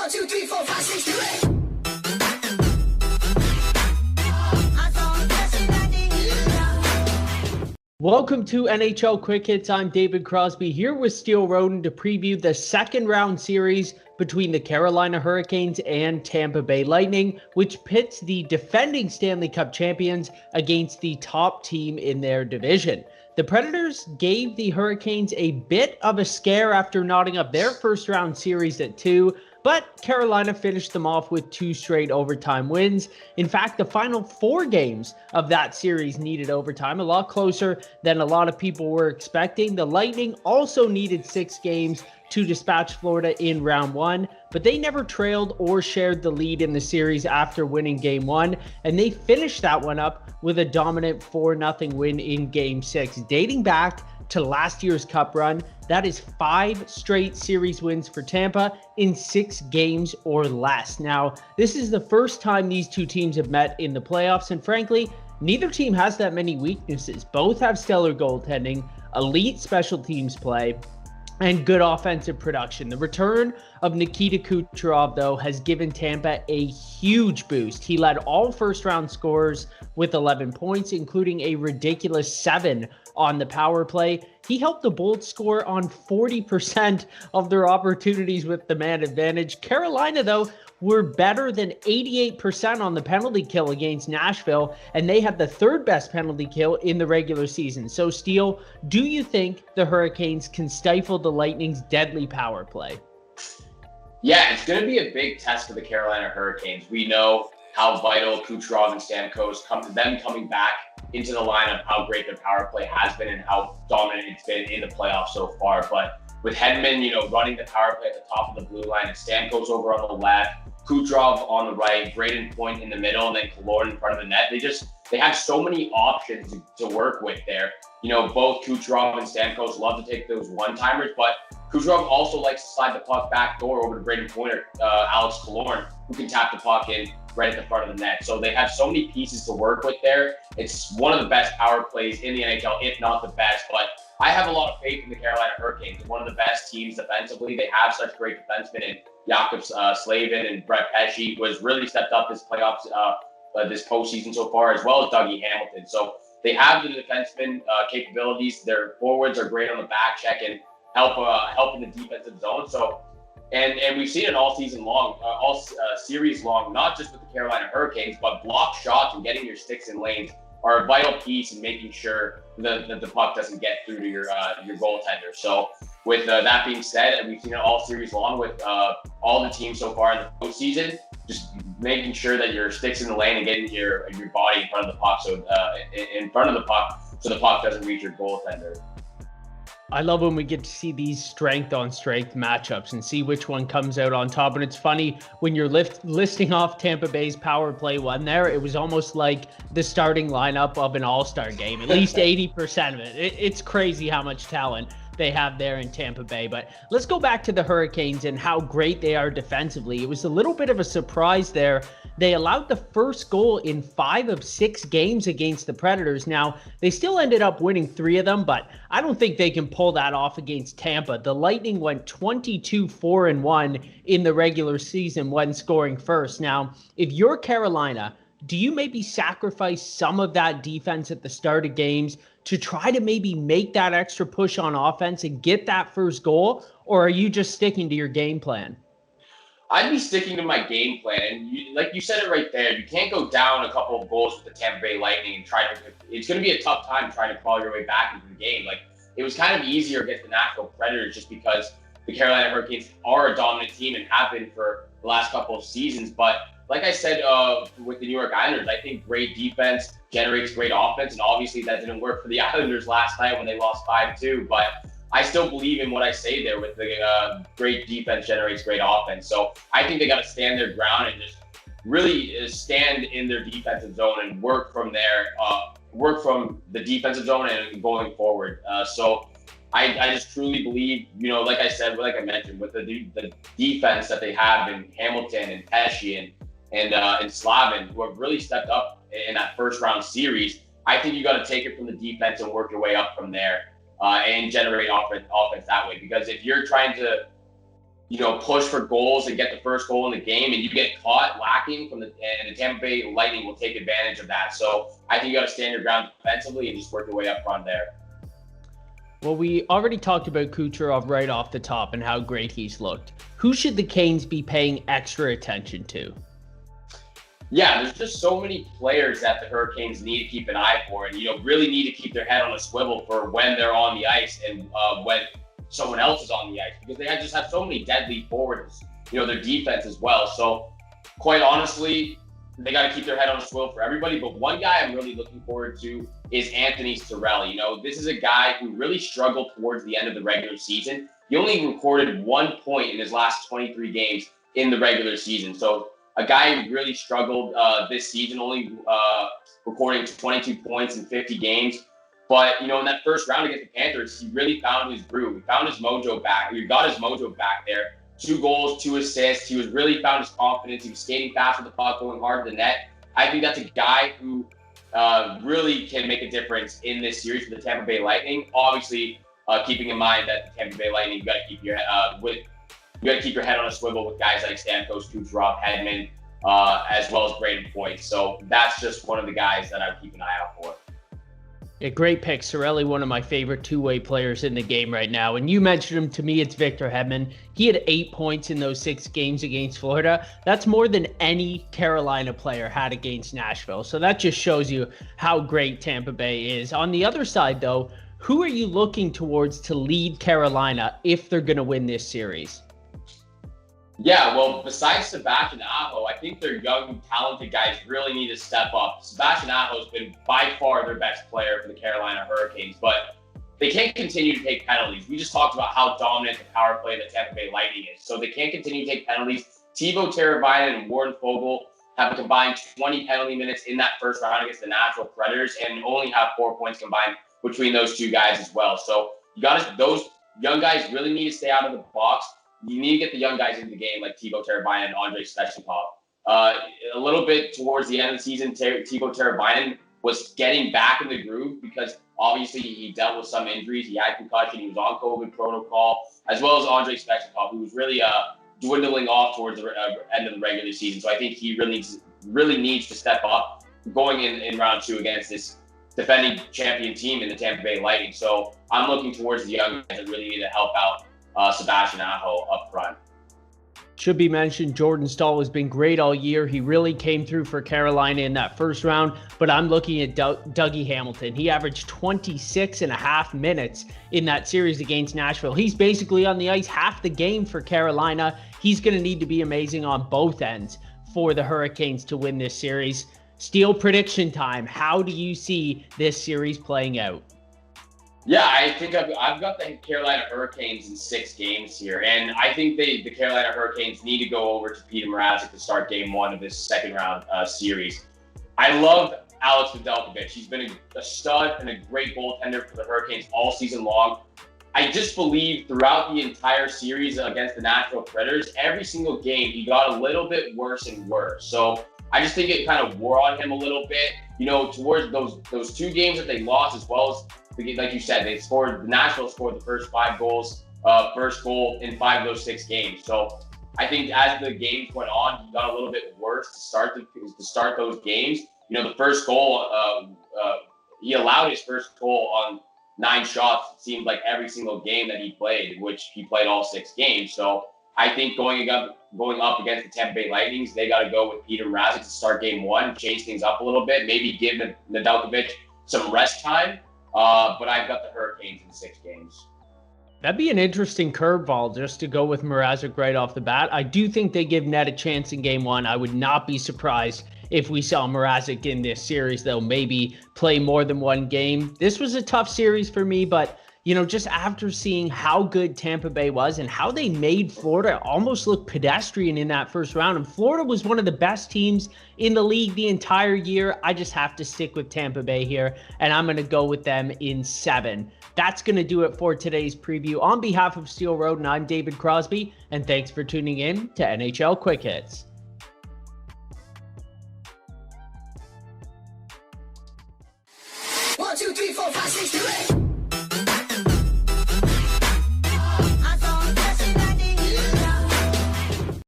1, 2, 3, 4, 5, 6, 2, 8. Welcome to NHL Quick Hits. I'm David Crosby here with Steele Roden to preview the second round series between the Carolina Hurricanes and Tampa Bay Lightning, which pits the defending Stanley Cup champions against the top team in their division. The Predators gave the Hurricanes a bit of a scare after knotting up their first round series at 2, but Carolina finished them off with 2 straight overtime wins. In fact, the final 4 games of that series needed overtime, a lot closer than a lot of people were expecting. The Lightning also needed 6 games to dispatch Florida in round 1, but they never trailed or shared the lead in the series after winning game 1, and they finished that one up with a dominant 4-0 win in game 6, dating back to last year's Cup run. That is 5 straight series wins for Tampa in 6 games or less. Now, this is the first time these two teams have met in the playoffs, and frankly, neither team has that many weaknesses. Both have stellar goaltending, elite special teams play, and good offensive production. The return of Nikita Kucherov, though, has given Tampa a huge boost. He led all first-round scorers with 11 points, including a ridiculous 7 on the power play. He helped the Bolts score on 40% of their opportunities with the man advantage. Carolina, though, were better than 88% on the penalty kill against Nashville, and they had the 3rd best penalty kill in the regular season. So, Steele, do you think the Hurricanes can stifle the Lightning's deadly power play? Yeah, it's going to be a big test for the Carolina Hurricanes. We know how vital Kucherov and Stamkos coming back into the lineup, how great their power play has been and how dominant it's been in the playoffs so far. But with Hedman, running the power play at the top of the blue line, and Stamkos over on the left, Kucherov on the right, Braden Point in the middle, and then Killorn in front of the net. They have so many options to work with there. Both Kucherov and Stamkos love to take those one-timers, but Kucherov also likes to slide the puck back door over to Braden Point or Alex Killorn, who can tap the puck in right at the front of the net. So they have so many pieces to work with there. It's one of the best power plays in the NHL, if not the best. But I have a lot of faith in the Carolina Hurricanes. One of the best teams defensively. They have such great defensemen in Jakob Slavin and Brett Pesce, who has really stepped up his playoffs this postseason so far, as well as Dougie Hamilton. So they have the defenseman capabilities. Their forwards are great on the back check and help in the defensive zone. So, and we've seen it all season long, all series long, not just with the Carolina Hurricanes, but block shots and getting your sticks in lanes are a vital piece in making sure that the puck doesn't get through to your goaltender. So with that being said, we've seen it all series long with all the teams so far in the postseason, just making sure that your sticks in the lane and getting your body in front of the puck, so the puck doesn't reach your goaltender. I love when we get to see these strength-on-strength matchups and see which one comes out on top. And it's funny, when you're listing off Tampa Bay's power play one there, it was almost like the starting lineup of an all-star game, at least 80% of it. It's crazy how much talent they have there in Tampa Bay. But let's go back to the Hurricanes and how great they are defensively. It was a little bit of a surprise there. They allowed the first goal in 5 of 6 games against the Predators. Now, they still ended up winning 3 of them, but I don't think they can pull that off against Tampa. The Lightning went 22-4-1 in the regular season when scoring first. Now, if you're Carolina, do you maybe sacrifice some of that defense at the start of games to try to maybe make that extra push on offense and get that first goal? Or are you just sticking to your game plan? I'd be sticking to my game plan. And like you said it right there, you can't go down a couple of goals with the Tampa Bay Lightning and it's going to be a tough time trying to crawl your way back into the game. Like, it was kind of easier against the Nashville Predators just because the Carolina Hurricanes are a dominant team and have been for the last couple of seasons. But like I said, with the New York Islanders, I think great defense generates great offense. And obviously that didn't work for the Islanders last night when they lost 5-2. But I still believe in what I say there with the great defense generates great offense. So I think they got to stand their ground and just really stand in their defensive zone and work from there, work from the defensive zone and going forward. So I just truly believe, like I mentioned, with the defense that they have in Hamilton and Pesce and Slavin, who have really stepped up in that first round series, I think you got to take it from the defense and work your way up from there. And generate offense that way. Because if you're trying to push for goals and get the first goal in the game, and you get caught lacking and the Tampa Bay Lightning will take advantage of that. So I think you got to stand your ground defensively and just work your way up front there. Well, we already talked about Kucherov right off the top and how great he's looked. Who should the Canes be paying extra attention to? Yeah, there's just so many players that the Hurricanes need to keep an eye for, and really need to keep their head on a swivel for when they're on the ice and when someone else is on the ice, because they just have so many deadly forwards. Their defense as well. So, quite honestly, they got to keep their head on a swivel for everybody. But one guy I'm really looking forward to is Anthony Cirelli. This is a guy who really struggled towards the end of the regular season. He only recorded 1 point in his last 23 games in the regular season. So a guy who really struggled this season, only recording 22 points in 50 games. But, in that first round against the Panthers, he really found his groove. He found his mojo back. He got his mojo back there. 2 goals, 2 assists. He was really found his confidence. He was skating fast with the puck, going hard to the net. I think that's a guy who really can make a difference in this series for the Tampa Bay Lightning. Obviously, keeping in mind that the Tampa Bay Lightning, you got to keep your head on a swivel with guys like Stamkos, Kucherov, Hedman, as well as Braden Point. So that's just one of the guys that I would keep an eye out for. A great pick. Cirelli, one of my favorite two-way players in the game right now. And you mentioned him to me, it's Victor Hedman. He had 8 points in those 6 games against Florida. That's more than any Carolina player had against Nashville. So that just shows you how great Tampa Bay is. On the other side, though, who are you looking towards to lead Carolina if they're going to win this series? Yeah, well, besides Sebastian Aho, I think their young, talented guys really need to step up. Sebastian Aho has been by far their best player for the Carolina Hurricanes, but they can't continue to take penalties. We just talked about how dominant the power play that Tampa Bay Lightning is, so they can't continue to take penalties. Teuvo Teravainen and Warren Foegele have a combined 20 penalty minutes in that first round against the Nashville Predators and only have 4 points combined between those two guys as well. So those young guys really need to stay out of the box. You need to get the young guys into the game like Teuvo Teravainen and Andrei Svechnikov. A little bit towards the end of the season, Teuvo Teravainen was getting back in the groove because obviously he dealt with some injuries. He had concussion. He was on COVID protocol, as well as Andrei Svechnikov, who was really dwindling off towards the end of the regular season. So I think he really needs to step up going in round 2 against this defending champion team in the Tampa Bay Lightning. So I'm looking towards the young guys that really need to help out Sebastian Aho up front. Should be mentioned, Jordan Staal has been great all year. He really came through for Carolina in that first round, but I'm looking at Dougie Hamilton. He averaged 26 and a half minutes in that series against Nashville. He's basically on the ice half the game for Carolina. He's going to need to be amazing on both ends for the Hurricanes to win this series. Steel prediction time. How do you see this series playing out? Yeah, I think I've got the Carolina Hurricanes in 6 games here, and I think the Carolina Hurricanes need to go over to Peter Mrazek to start game 1 of this second round series. I love Alex Nedeljkovic. He's been a stud and a great goaltender for the Hurricanes all season long. I just believe throughout the entire series against the Nashville Predators, every single game he got a little bit worse and worse. So I just think it kind of wore on him a little bit, towards those 2 games that they lost, as well as, like you said, Nashville scored the first 5 goals, first goal in 5 of those 6 games. So I think as the games went on, he got a little bit worse to start those games. The first goal, he allowed his first goal on 9 shots, it seemed like every single game that he played, which he played all 6 games. So I think going up against the Tampa Bay Lightning, they got to go with Peter Mrazek to start game 1, change things up a little bit, maybe give Nedeljkovic some rest time. But I've got the Hurricanes in 6 games. That'd be an interesting curveball just to go with Mrazek right off the bat. I do think they give Ned a chance in game 1. I would not be surprised if we saw Mrazek in this series, though, maybe play more than 1 game. This was a tough series for me, but just after seeing how good Tampa Bay was and how they made Florida almost look pedestrian in that first round, and Florida was one of the best teams in the league the entire year, I just have to stick with Tampa Bay here, and I'm going to go with them in 7. That's going to do it for today's preview. On behalf of Steel Road, and I'm David Crosby, and thanks for tuning in to NHL Quick Hits.